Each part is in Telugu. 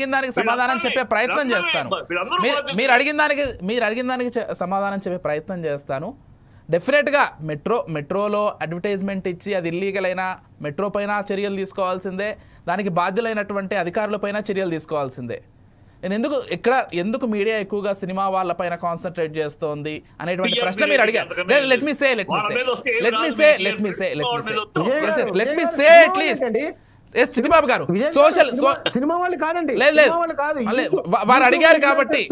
దానికి సమాధానం చెప్పే ప్రయత్నం చేస్తాను. మీరు అడిగిన దానికి సమాధానం చెప్పే ప్రయత్నం చేస్తాను. డెఫినెట్గా మెట్రోలో అడ్వర్టైజ్మెంట్ ఇచ్చి అది ఇల్లీగల్ అయినా మెట్రో పైన చర్యలు తీసుకోవాల్సిందే, దానికి బాధ్యులైనటువంటి అధికారులపైన చర్యలు తీసుకోవాల్సిందే. నేను ఎందుకు మీడియా ఎక్కువగా సినిమా వాళ్ళపైన కాన్సన్ట్రేట్ చేస్తోంది అనేటువంటి ప్రశ్న మీరు అడిగారు. లెట్ మీ సే అట్లీస్ట్ చిట్టిబాబు గారు సోషల్ సినిమా వాళ్ళు కాదండి, లేదు వారు అడిగారు కాబట్టి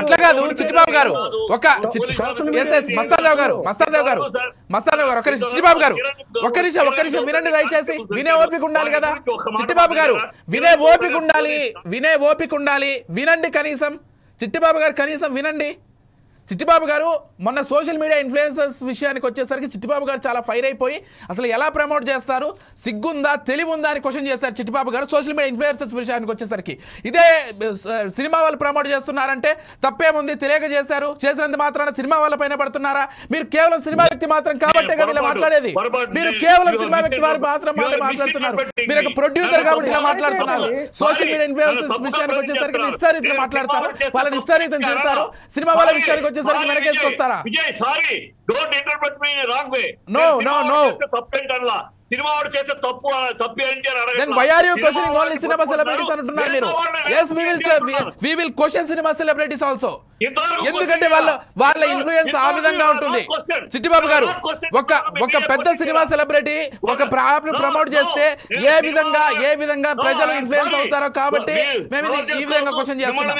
అట్లా కాదు. చిట్టిబాబు గారు మస్తానరావు గారు ఒక్క నిమిషం. చిట్టిబాబు గారు ఒక్క నిమిషం వినండి దయచేసి. వినే ఓపిక ఉండాలి కదా చిట్టిబాబు గారు, వినే ఓపిక ఉండాలి. వినండి కనీసం. చిట్టిబాబు గారు కనీసం వినండి. చిట్టిబాబు గారు మొన్న సోషల్ మీడియా ఇన్ఫ్లుయెన్సర్స్ విషయానికి వచ్చేసరికి చిట్టిబాబు గారు చాలా ఫైర్ అయిపోయి అసలు ఎలా ప్రమోట్ చేస్తారు, సిగ్గుందా తెలివి ఉందా అని క్వశ్చన్ చేశారు చిట్టిబాబు గారు సోషల్ మీడియా ఇన్ఫ్లుయెన్సర్స్ విషయానికి వచ్చేసరికి. ఇదే సినిమా వాళ్ళు ప్రమోట్ చేస్తున్నారంటే తప్పేముంది, తెలియక చేశారు, చేసినంత మాత్రాన సినిమా వాళ్ళ పైన పడుతున్నారా? మీరు కేవలం సినిమా వ్యక్తి మాత్రం కాబట్టే కదా ఇలా మాట్లాడేది. మీరు కేవలం సినిమా వ్యక్తి వారు మాత్రం మాట్లాడుతున్నారు. మీరు ఒక ప్రొడ్యూసర్ కాబట్టి ఇలా మాట్లాడుతున్నారు. సోషల్ మీడియా ఇన్ఫ్లుయెన్సర్స్ విషయానికి వచ్చేసరికి ఇష్టారీతిని మాట్లాడతారు, వాళ్ళని ఇష్టారీతిని తిడతారు. సినిమా వాళ్ళ విషయానికి వచ్చేసరికి వెనకేసుకొస్తారా? సినిమా వాడు చేసే తప్పు ఏంటి అని then why are you questioning only cinema celebrities అంటున్నారు మీరు? yes we will question cinema celebrities also. ఎందుకంటే వాళ్ళ ఇన్ఫ్లుయెన్స్ ఆ విధంగా ఉంటుంది. చిట్టిబాబు గారు ఒక పెద్ద సినిమా సెలబ్రిటీ ఒక ప్రాబ్లం ప్రమోట్ చేస్తే ఏ విధంగా ప్రజలు ఇన్ఫ్లుయెన్స్ అవుతారో కాబట్టి మేము ఈ విధంగా క్వశ్చన్ చేస్తున్నాం.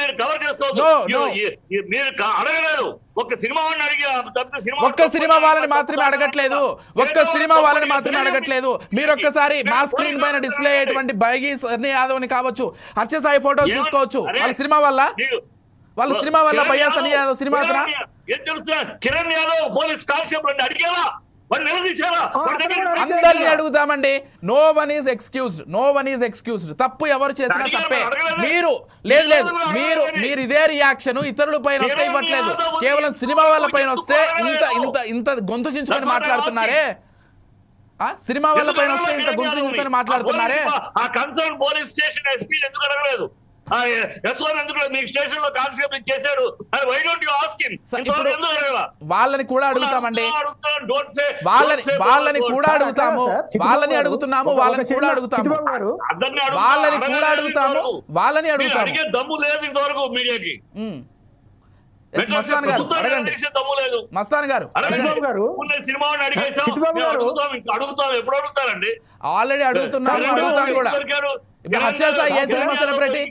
ఒక్క సినిమా వాళ్ళని మాత్రమే అడగట్లేదు. మీరు ఒక్కసారి మా స్క్రీన్ పైన డిస్ప్లే అయ్యేటువంటి బైగి సన్నీ యాదవ్ ని కావచ్చు, హర్ష సాయి ఫోటోస్ చూసుకోవచ్చు. వాళ్ళ సినిమా వల్ల భయ్యా Sunny Yadav cinema Kiran Yadav police constable అడిగారా? అందరినీ అడుగుతామండి. No one is excused. తప్పు ఎవరు చేసినా తప్పే. మీరు ఇదే రియాక్షన్ ఇతరుల పైన వస్తే ఇవ్వట్లేదు, కేవలం సినిమా వాళ్ళ పైన వస్తే ఇంత గొంతు చించుకొని మాట్లాడుతున్నారే. సినిమా వాళ్ళ పైన వస్తే ఇంత గొంతు చించుకొని మాట్లాడుతున్నారే. వాళ్ళని కూడా అడుగుతామండి, వాళ్ళని అడుగుతున్నాము, వాళ్ళని దమ్ము లేదు ఇంతవరకు మీడియాకి. మస్తాన్ గారు అడగండి. మస్తాన్ గారు ఎప్పుడు అడుగుతారండి? ఆల్రెడీ అడుగుతాం కూడా. హర్ష సాయి ఏ సినిమా సెలబ్రిటీ,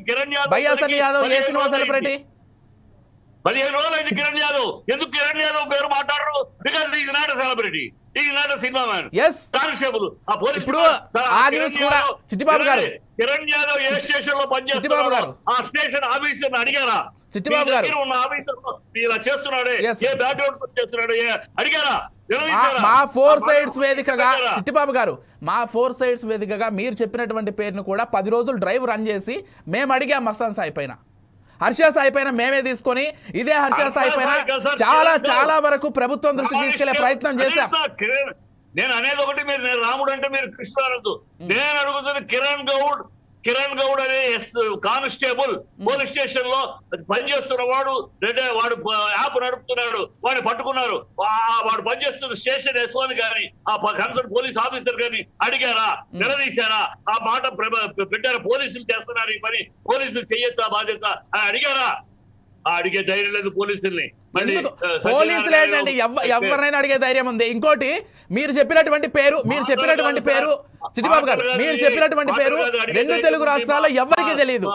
భయ్యా సన్నీ యాదవ్ ఏ సినిమా సెలబ్రిటీ? 15 రోజులు అయింది కిరణ్ యాదవ్. ఎందుకు కిరణ్ యాదవ్ పేరు మాట్లాడరు? Because is not a celebrity, is not a cinema man. Constable ఇప్పుడు ఆ న్యూస్ కూడా చిట్టిబాబు గారు కిరణ్ యాదవ్ ఏ స్టేషన్ లో పనిచేస్తున్నారు ఆ స్టేషన్ ఆఫీసర్ అడిగారా? చిట్టిబాబు గారు ఉన్న ఆఫీసర్ ఇలా చేస్తున్నాడే, ఏ బ్యాక్గ్రౌండ్ చేస్తున్నాడు అడిగారా? మా 4 సైడ్స్ వేదికగా చిట్టిబాబు గారు మీరు చెప్పినటువంటి పేరును కూడా 10 రోజులు డ్రైవ్ రన్ చేసి మేము అడిగాం. మస్తాన్ సాయి పైన, హర్ష సాయి పైన మేమే తీసుకొని ఇదే హర్ష సాయి పైన చాలా వరకు ప్రభుత్వం దృష్టికి తీసుకెళ్లే ప్రయత్నం చేశాం. నేను అనేది ఒకటి, నేను రాముడు అంటే మీరు కృష్ణ అనొద్దు. నేను అడుగుతున్న కిరణ్ గౌడ్ అనే కానిస్టేబుల్ పోలీస్ స్టేషన్ లో పనిచేస్తున్న వాడు యాప్ నడుపుతున్నాడు, వాడిని పట్టుకున్నారు. వాడు పనిచేస్తున్న స్టేషన్ ఎస్ఓని కానీ ఆ కన్సర్న్ పోలీస్ ఆఫీసర్ కానీ అడిగారా? నిలదీశారా? ఆ మాట పెట్టారా? పోలీసులు చేస్తున్నారు ఈ పని, పోలీసులు చెయ్యొచ్చా బాధ్యత అని అడిగారా? అడిగే ధైర్యం లేదు పోలీసుల్ని. పోలీసులు ఏంటండి, ఎవరినైనా అడిగే ధైర్యం ఉంది. ఇంకోటి మీరు చెప్పినటువంటి పేరు చిట్టిబాబు గారు, మీరు చెప్పినటువంటి పేరు 2 తెలుగు రాష్ట్రాల్లో ఎవరికి తెలియదు.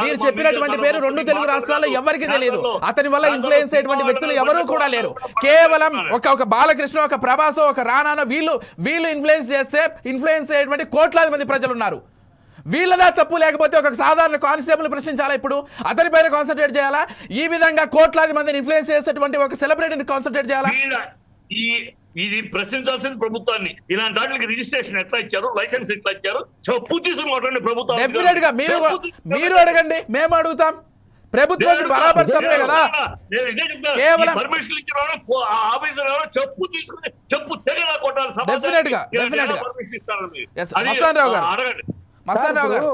మీరు చెప్పినటువంటి పేరు 2 తెలుగు రాష్ట్రాల్లో ఎవరికి తెలియదు. అతని వల్ల ఇన్ఫ్లుయెన్స్ అయ్యేటువంటి వ్యక్తులు ఎవరూ కూడా లేరు. కేవలం ఒక బాలకృష్ణ, ఒక ప్రభాస్, ఒక రానానో వీళ్ళు ఇన్ఫ్లుయెన్స్ అయ్యేటువంటి కోట్లాది మంది ప్రజలు ఉన్నారు. వీళ్ళదా తప్పు? లేకపోతే ఒక సాధారణ కానిస్టేబుల్ ప్రశ్నించాలా? ఇప్పుడు అతనిపైన కాన్సన్ట్రేట్ చేయాలా? ఈ విధంగా కోట్లాది మందిని ఇన్ఫ్లుయెన్స్ చేసేటువంటి ఒక సెలబ్రిటీని కాన్సన్ట్రేట్ చేయాలా? ఇది ప్రశ్నించాల్సిన ప్రభుత్వాన్ని. ఇలాంటి వాటికి రిజిస్ట్రేషన్ ఎట్లా ఇచ్చారు, లైసెన్స్ ఎట్లా ఇచ్చారు, చెప్పు తీసుకున్నటువంటి ప్రభుత్వం. డెఫినెట్ గా మీరు అడగండి, మేము అడుగుతాం. ప్రభుత్వం బరాబర్ తప్పే కదా. కేవలం పర్మిషన్ ఇచ్చిన ఆఫీసర్ ఎవరో చెప్పు తీసుకుని చెప్పు తెగలా కొట్టాలి. డెఫినెట్ గా మస్తాన్ రావు గారు